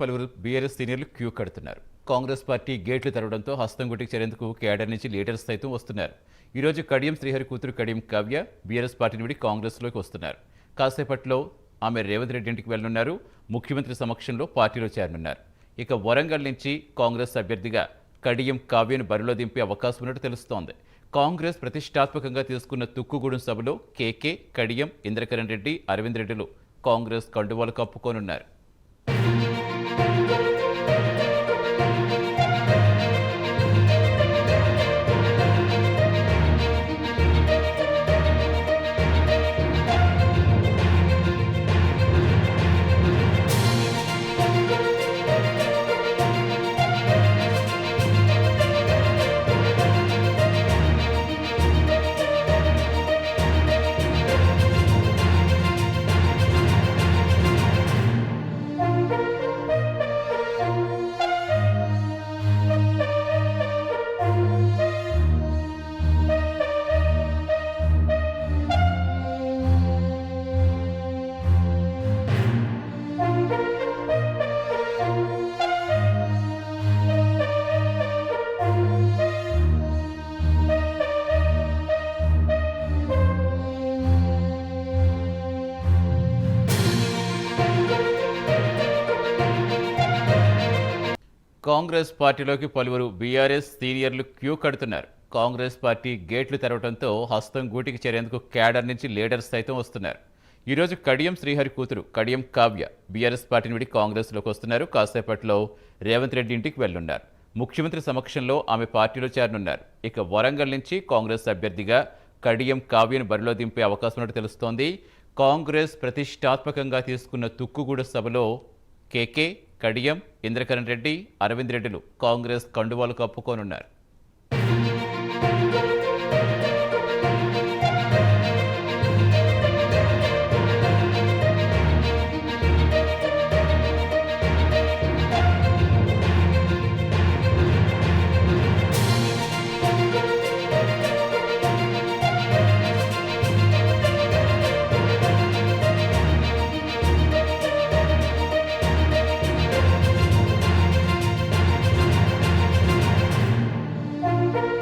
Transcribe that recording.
పలువురు బీఆర్ఎస్ సీనియర్లు క్యూ కడుతున్నారు. కాంగ్రెస్ పార్టీ గేట్లు తెరవడంతో హస్తం గుటికి చేరేందుకు కేడర్ నుంచి లీడర్స్ సైతం వస్తున్నారు. ఈరోజు కడియం శ్రీహరి కూతురు కడియం కావ్య బీఆర్ఎస్ పార్టీ నుండి కాంగ్రెస్లోకి వస్తున్నారు. కాసేపట్లో ఆమె రేవంత్ రెడ్డి ఇంటికి వెళ్లనున్నారు. ముఖ్యమంత్రి సమక్షంలో పార్టీలో చేరనున్నారు. ఇక వరంగల్ నుంచి కాంగ్రెస్ అభ్యర్థిగా కడియం కావ్యను బరిలో దింపే అవకాశం ఉన్నట్టు తెలుస్తోంది. కాంగ్రెస్ ప్రతిష్టాత్మకంగా తీసుకున్న తుక్కుగూడెం సభలో కేకే, కడియం, ఇంద్రకరణ్ రెడ్డి, అరవింద్ రెడ్డిలు కాంగ్రెస్ కండువాలు కప్పుకోనున్నారు. కాంగ్రెస్ పార్టీలోకి పలువురు బీఆర్ఎస్ సీనియర్లు క్యూ కడుతున్నారు. కాంగ్రెస్ పార్టీ గేట్లు తెరవడంతో హస్తం గూటికి చేరేందుకు కేడర్ నుంచి లీడర్స్ సైతం వస్తున్నారు. ఈరోజు కడియం శ్రీహరి కూతురు కడియం కావ్య బీఆర్ఎస్ పార్టీ నుండి కాంగ్రెస్లోకి వస్తున్నారు. కాసేపట్లో రేవంత్ రెడ్డి ఇంటికి వెళ్లున్నారు. ముఖ్యమంత్రి సమక్షంలో ఆమె పార్టీలో చేరనున్నారు. ఇక వరంగల్ నుంచి కాంగ్రెస్ అభ్యర్థిగా కడియం కావ్యను బరిలో దింపే అవకాశం ఉన్నట్టు తెలుస్తోంది. కాంగ్రెస్ ప్రతిష్టాత్మకంగా తీసుకున్న తుక్కుగూడెం సభలో కేకే, కడియం, ఇంద్రకరణ్ రెడ్డి, అరవింద్ రెడ్డిలు కాంగ్రెస్ కండువాలు కప్పుకోనున్నారు.